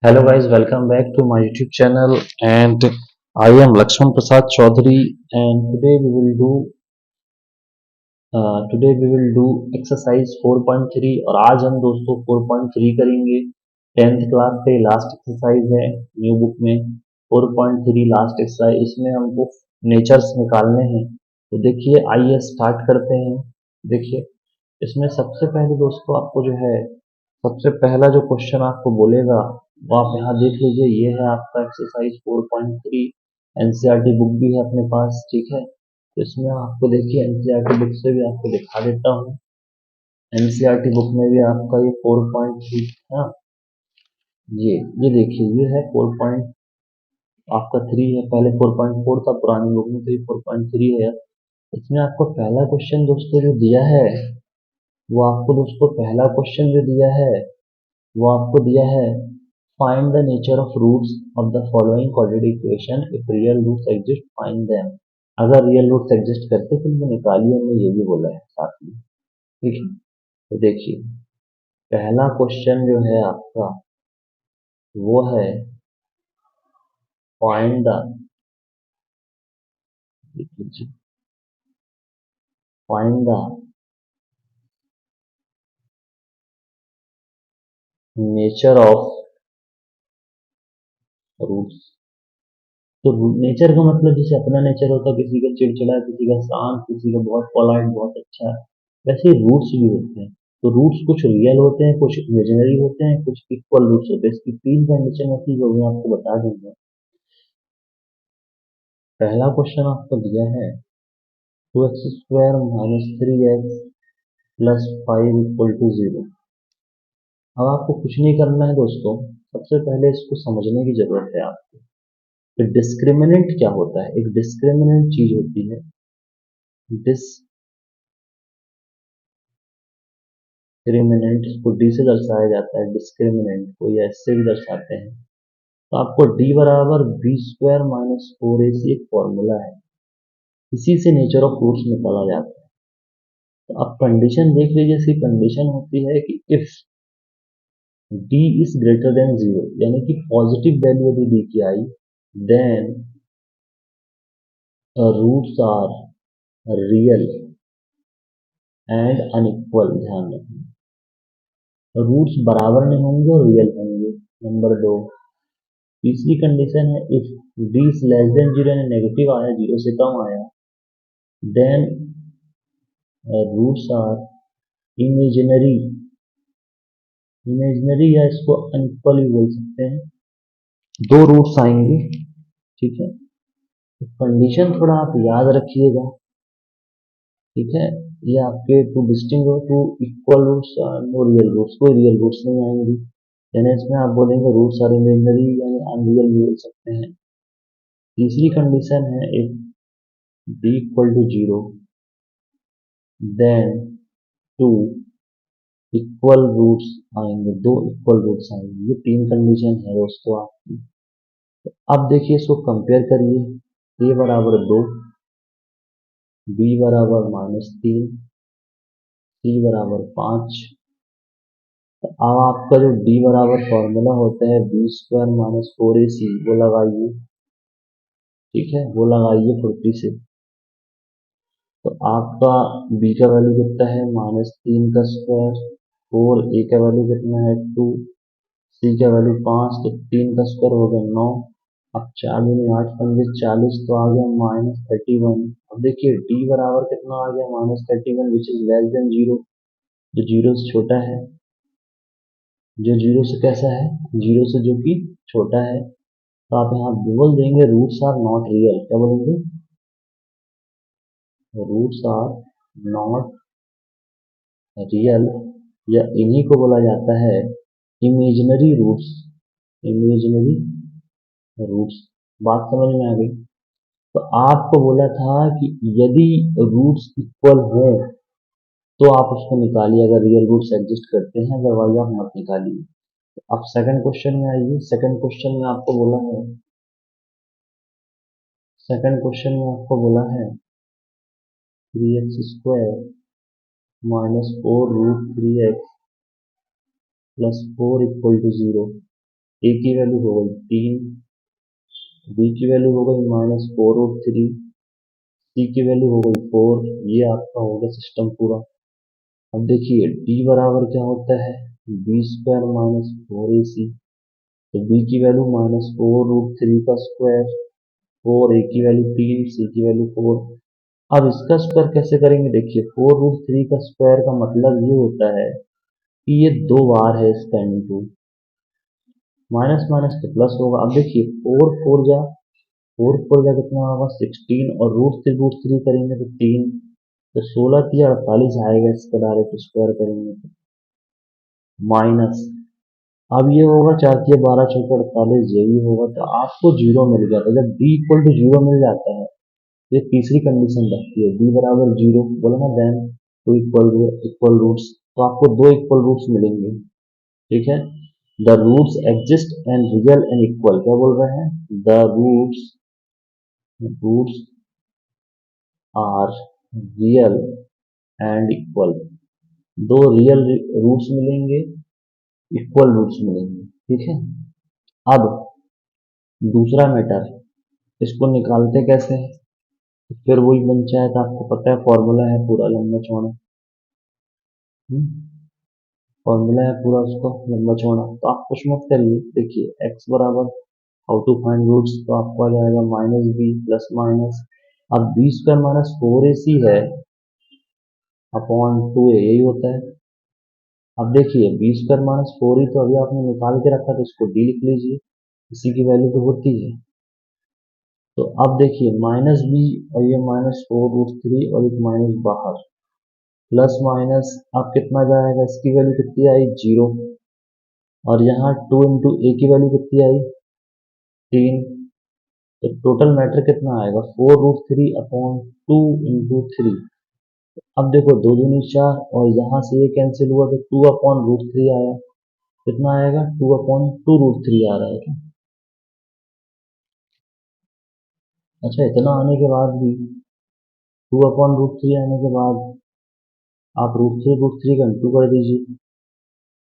Hello guys, welcome back to my YouTube channel and I am Lakshman Prasad Chaudhary and today we will do exercise 4.3 और आज हम दोस्तों 4.3 करेंगे। 10th class का last exercise है new book में 4.3 last exercise. इसमें हमको नेचर्स निकालने हैं। तो देखिए आइए स्टार्ट करते हैं। देखिए इसमें सबसे पहले दोस्तों आपको जो है सबसे पहला जो क्वेश्चन आपको बोलेगा वो आप यहाँ देख लीजिए। ये है आपका एक्सरसाइज 4.3। एनसीईआरटी बुक भी है अपने पास, ठीक है। तो इसमें आपको देखिए एनसीईआरटी बुक से भी आपको दिखा देता हूँ। एनसीईआरटी बुक में भी आपका ये 4.3 हाँ ये देखिए ये है 4 आपका 3 है। पहले 4.4 था पुरानी बुक में, तो ये 4.3 है। इसमें आपको पहला क्वेश्चन दोस्तों जो दिया है वो आपको दोस्तों पहला क्वेश्चन जो दिया है वो आपको दिया है find the nature of roots of the following quadratic equation if real roots exist find them. अगर रियल रूट्स एग्जिस्ट करते तो इनको निकालिए, हमने ये भी बोला है साथ में, ठीक है। तो देखिए पहला क्वेश्चन जो है आपका वो है find the find the nature of roots. तो नेचर का मतलब जैसे अपना नेचर होता है, किसी का चिड़चिड़ा, किसी का शांत, किसी का बहुत पोलाइट, बहुत अच्छा, वैसे ही रूट्स भी होते हैं। तो रूट्स कुछ रियल होते हैं, कुछ इमेजिनरी होते हैं, कुछ इक्वल रूट्स होते हैं। इसकी तीन कंडीशन होती है जो मैं आपको बता दूंगा। पहला क्वेश्चन आपको दिया है 2x² minus 3x plus 5 equal to 0। अब आपको कुछ नहीं करना है दोस्तों, सबसे पहले इसको समझने की जरूरत है आपको। तो डिस्क्रिमिनेंट क्या होता है? एक डिस्क्रिमिनेंट चीज होती है डिस्क्रिमिनेंट, इसको डी से दर्शाया जाता है। डिस्क्रिमिनेंट को या इससे भी दर्शाते हैं। तो आपको डी बराबर b² माइनस 4ac एक फॉर्मूला है, इसी से नेचर ऑफ रूट्स निकाला जाता है। तो अब कंडीशन देख लीजिए। इसकी कंडीशन होती है कि if d is greater than 0, यानी कि पॉजिटिव वैल्यू यदि d की आई, then roots are real and unequal. ध्यान रखना रूट्स बराबर नहीं होंगे और रियल होंगे। नंबर 2, तीसरी कंडीशन है if d is less than 0, यानी नेगेटिव आया, 0 से कम आया, then roots are imaginary. Imaginary या इसको अनइक्वल भी बोल सकते हैं। दो रूट्स आएंगे, ठीक है। तो कंडीशन थोड़ा आप याद रखिएगा, ठीक है। ये आपके two distinct two equal roots, no real roots, कोई रियल रूट्स नहीं आएंगे। यानी इसमें आप बोलेंगे रूट्स आर इमेजिनरी, यानी अनरियल भी बोल सकते हैं। तीसरी कंडीशन है if d equal to 0, then two equal roots आएंगे, दो इक्वल रूट्स आएंगे। ये तीन कंडीशन है दोस्तों आपकी। अब देखिए इसको कंपेयर करिए। a बराबर 2, b बराबर -3, c बराबर 5। तो अब आपका जो d बराबर फॉर्मूला होता है b² माइनस 4ac, वो लगाइए, ठीक है, वो लगाइए फुर्ती से। तो आपका b का वैल्यू कितना है? -3 का स्क्वायर, 4a का वैल्यू कितना है? 2, c का वैल्यू 5, तो 3 का स्क्वायर हो गया 9। अब 4 दूनी 8, 5 40, तो आ गया -31। अब देखिए d बराबर कितना आ गया? -31 विच इज लेस देन 0, जो 0 से छोटा है। जो 0 से कैसा है? 0 से जो कि छोटा है। तो आप यहाँ बोल देंगे रूट्स आर नॉट रियल। क्या बोलेंगे? रूट्स आर नॉट रियल, या इन्हीं को बोला जाता है इमेजिनरी रूट्स। Imaginary roots. बात समझ में आ गई? तो आपको बोला था कि यदि रूट्स इक्वल हो तो आप उसको निकालिए, अगर रियल रूट्स एग्जिस्ट करते हैं, अदरवाइज आप मत निकालिए। अब सेकंड क्वेश्चन में आइए। सेकंड क्वेश्चन में आपको बोला है सेकंड क्वेश्चन में आपको बोला है 3x² minus 4 root 3x plus 4 equal to 0। A की वैल्यू हो गई 3, बी की वैल्यू हो गई -4√3, सी की वैल्यू हो गई 4। ये आपका हो गया सिस्टम पूरा। अब देखिए डी बराबर क्या होता है, b² -4ac। तो बी की वैल्यू -4√3 का स्क्वायर, 4, ए की वैल्यू 3, सी की वैल्यू 4। अब इसका स्क्वायर कैसे करेंगे, देखिए 4√3 का स्क्वायर का मतलब ये होता है कि ये 2 बार है इसका इंटू, माइनस माइनस तो प्लस होगा। अब देखिए 4 4 जा कितना होगा 16, और रूट थ्री करेंगे तो 3, तो 16×3 = 48 आएगा। इसका डायरेक्ट स्क्वायर करेंगे तो माइनस, अब ये होगा 4×3 = 12, 4×4 = 48, ये भी होगा। तो आपको जीरो मिल गया था। जब डी इक्वल टू जीरो मिल जाता है, ये तीसरी कंडीशन रखती है, डी बराबर जीरो, बोला ना, देन टू इक्वल रूट्स, तो आपको 2 इक्वल रूट्स मिलेंगे। ठीक है, the roots exist and real and equal, क्या बोल रहे हैं, the roots are real and equal. 2 real roots मिलेंगे, इक्वल रूट्स मिलेंगे। ठीक है, अब दूसरा मैटर, इसको निकालते कैसे हैं, फिर वही पंचायत, आपको पता है फॉर्मूला है पूरा लंबा चौड़ा, फॉर्मूला है पूरा उसका लंबा चौड़ा। तो आप कुछ मत करिए, देखिए x बराबर हाउ टू फाइंड रूट्स, तो आपको आ जाएगा -b प्लस माइनस, अब b² -4ac है अपॉन 2a, यही होता है। अब देखिए b² -4 ही तो अभी आपने निकाल के रखा, तो इसको d लिख लीजिए, इसी की वैल्यू तो होती है। तो अब देखिए -b और ये -4√3 और एक माइनस बाहर, प्लस माइनस, अब कितना जाएगा, इसकी वैल्यू कितनी आई 0, और यहाँ 2 इंटू ए की वैल्यू कितनी आई 3, तो टोटल मैटर कितना आएगा 4√3 अपॉन 2 इंटू 3। अब देखो 2 दूनी 4, और यहाँ से ये कैंसिल हुआ तो 2/√3 आया, कितना आएगा 2/2√3 आ रहा है क्या। अच्छा, इतना आने के बाद भी, 2/√3 आने के बाद आप √3 का इंटू कर दीजिए,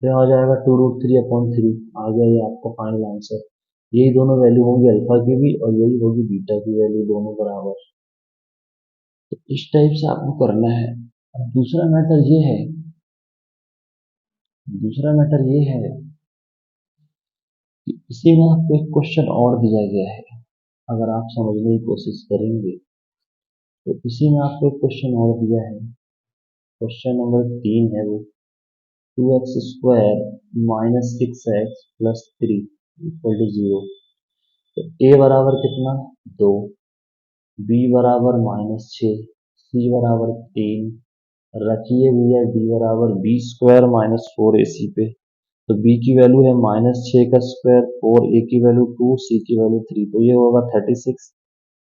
फिर आ जाएगा 2√3/3, आ गया ये आपका फाइनल आंसर। यही दोनों वैल्यू होंगी अल्फा की भी, और यही होगी बीटा की वैल्यू, दोनों बराबर। तो इस टाइप से आपको करना है। अब दूसरा मैटर ये है कि इसी में आपको एक क्वेश्चन और दिया गया है, अगर आप समझने की कोशिश करेंगे तो इसी में आपको एक क्वेश्चन और दिया है, क्वेश्चन नंबर 3 है वो, 2x² -6x plus 3 equal to 0। तो a बराबर कितना 2, b बराबर -6, c बराबर 3, रखिए भैया d बराबर b² -4ac पे। तो b की वैल्यू है -6 का स्क्वायर, 4, a की वैल्यू 2, c की वैल्यू 3, तो ये होगा 36,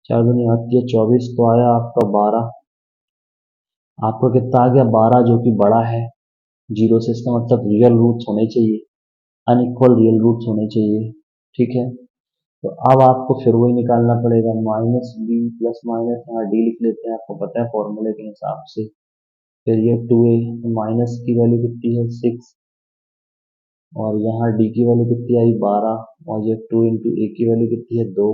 4 दूनी आती है 24, तो आया आपका 12। आपको कितना आ गया 12, जो कि बड़ा है जीरो से, इसका मतलब रियल रूट्स होने चाहिए, अनइक्वल रियल रूट्स होने चाहिए। ठीक है, तो अब आपको फिर वही निकालना पड़ेगा, -b प्लस माइनस, यहाँ d लिख लेते हैं, आपको पता है फॉर्मूले के हिसाब से। फिर ये 2a, माइनस की वैल्यू कितनी है 6, और यहाँ d की वैल्यू कितनी आई 12, और ये 2 इंटू ए की वैल्यू कितनी है 2,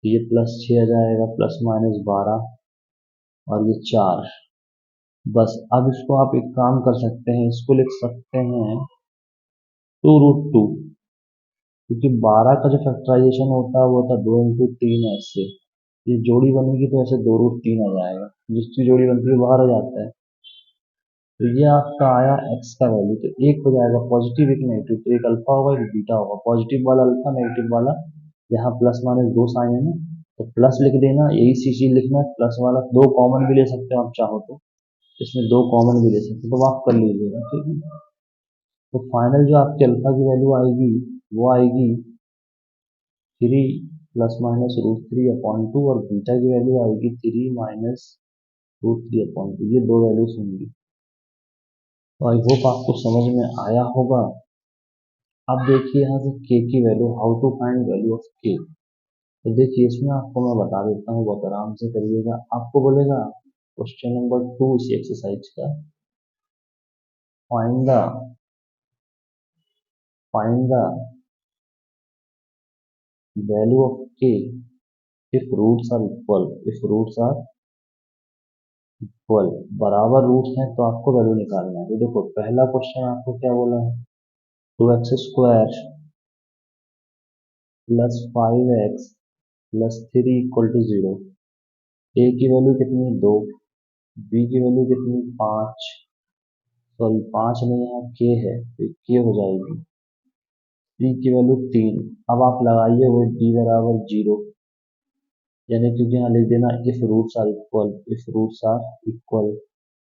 तो ये +6 आ जाएगा, प्लस माइनस 12, और ये 4। बस अब इसको आप एक काम कर सकते हैं, इसको लिख सकते हैं 2√2, क्योंकि 12 का जो फैक्टराइजेशन होता है वो होता है 2 इंटू 3, ऐसे ये जोड़ी बनेगी तो ऐसे 2√3 आ जाएगा, जिसकी जोड़ी बनती है बाहर आ जाता है। तो ये आपका आया x का वैल्यू, तो एक हो जाएगा पॉजिटिव एक नेगेटिव, तो एक अल्फा होगा एक बीटा होगा, पॉजिटिव वाला अल्फा, नेगेटिव वाला, यहाँ प्लस माइनस दो साइन है ना, तो प्लस लिख देना, यही चीज लिखना, प्लस वाला दो कॉमन भी ले सकते हो आप चाहो तो, इसमें दो कॉमन भी ले सकते हो, तो आप कर लीजिएगा। ठीक है, तो फाइनल जो आपकी अल्फा की वैल्यू आएगी वो आएगी 3 ± √3/2, और बीटा की वैल्यू आएगी 3 - √3/2, ये दो वैल्यूज होंगी। तो आई होप आपको समझ में आया होगा। अब देखिए यहाँ से k की value, how to find value of k। तो देखिए इसमें आपको मैं बता देता हूँ, बहुत आराम से करिएगा। आपको बोलेगा क्वेश्चन नंबर 2 इसी एक्सरसाइज का, फाइंड द वैल्यू ऑफ के इफ रूट्स आर इक्वल, बराबर रूट्स हैं तो आपको वैल्यू निकालना है। तो देखो पहला क्वेश्चन आपको क्या बोला है, 2x² plus 5x plus 3 equal to 0। A की वैल्यू कितनी है 2, बी की वैल्यू कितनी 5, सॉरी 5 नहीं, यहाँ के है तो के हो जाएगी, सी की वैल्यू 3। अब आप लगाइए वो डी बराबर 0, यानी क्योंकि यहाँ लिख देना इफ रूट्स आर इक्वल,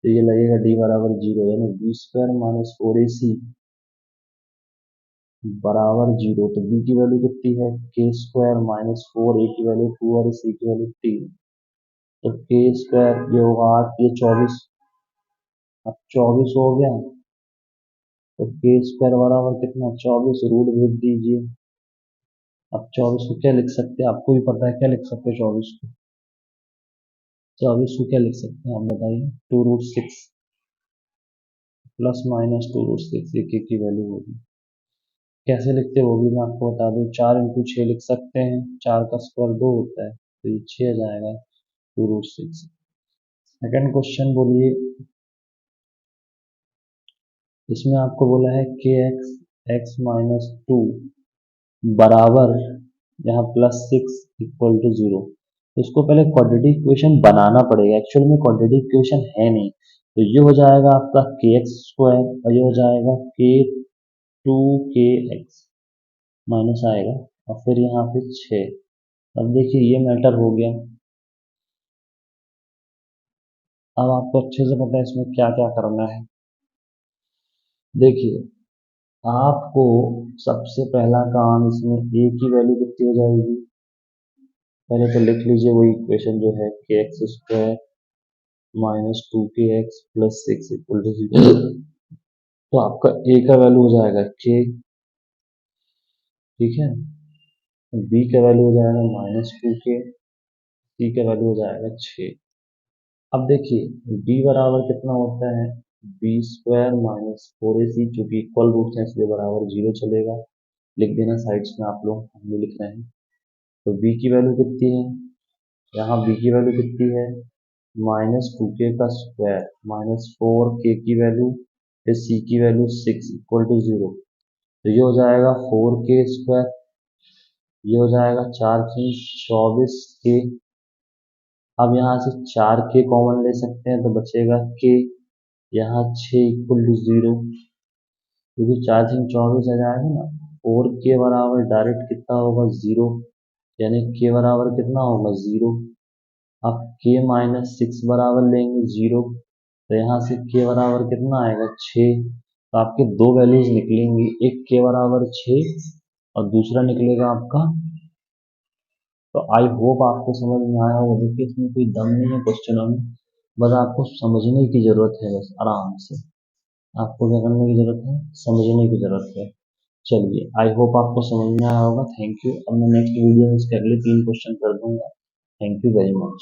तो ये लगेगा डी बराबर 0, यानी b² माइनस 4ac बराबर 0। तो b की वैल्यू कितनी है k² माइनस 4, a की वैल्यू 2 और c की वैल्यू 3। तो k² ये होगा 8, ये 24, अब 24 हो गया। तो k² बराबर कितना 24, रूट भेज दीजिए। अब 24 को क्या लिख सकते हैं, आपको भी पता है क्या लिख सकते हैं 24 को, 24 को क्या लिख सकते हैं आप बताइए, 2√6 प्लस माइनस 2√6, एक की वैल्यू होगी। कैसे लिखते हैं वो भी मैं आपको बता दूं, 4 × 6 लिख सकते हैं, 4 का स्क्वायर 2 होता है तो ये 6 आ जाएगा 2√6। सेकंड क्वेश्चन बोलिए, इसमें आपको बोला है के एक्स माइनस 2 बराबर यहाँ +6 इक्वल टू 0। तो इसको पहले क्वाड्रेटिक इक्वेशन बनाना पड़ेगा, एक्चुअल में क्वाड्रेटिक इक्वेशन है नहीं, तो ये हो जाएगा आपका kx² और ये हो जाएगा k2kx माइनस आएगा और फिर यहाँ पे 6। अब देखिए ये मैटर हो गया। अब आपको अच्छे से पता है इसमें क्या क्या करना है। देखिए आपको सबसे पहला काम, इसमें a की वैल्यू कितनी हो जाएगी, पहले तो लिख लीजिए वही इक्वेशन जो है kx² minus 2kx plus 6 equal to 0। तो आपका a का वैल्यू हो जाएगा k, ठीक है, b का वैल्यू हो जाएगा -2k, c का वैल्यू हो जाएगा 6। अब देखिए d बराबर कितना होता है b² माइनस 4ac, चूंकि इक्वल रूट्स हैं इसलिए बराबर 0 चलेगा, लिख देना साइड्स में आप लोग, हम भी लिख रहे हैं। तो b की वैल्यू कितनी है, यहाँ b की वैल्यू कितनी है -2k का स्क्वायर माइनस 4k की वैल्यू, फिर c की वैल्यू 6 इक्वल टू 0। तो ये हो जाएगा 4k², ये हो जाएगा 4×24k। अब यहाँ से 4k कॉमन ले सकते हैं तो बचेगा k, यहाँ 6 इक्वल टू 0, क्योंकि 4×24 आ जाएगा ना, 4k बराबर डायरेक्ट कितना होगा 0, यानी k बराबर कितना होगा 0। अब k माइनस 6 बराबर लेंगे 0, तो यहाँ से k बराबर कितना आएगा 6। तो आपके दो वैल्यूज निकलेंगी, एक k बराबर 6 और दूसरा निकलेगा आपका। तो आई होप आपको समझ में आया होगा। देखिए इसमें कोई दम नहीं है क्वेश्चनों में, बस आपको समझने की जरूरत है, बस आराम से आपको क्या करने की जरूरत है, समझने की जरूरत है। चलिए आई होप आपको समझ में आया होगा। Thank you. अब मैं नेक्स्ट वीडियो में इसके अगले 3 क्वेश्चन कर दूंगा। Thank you very much.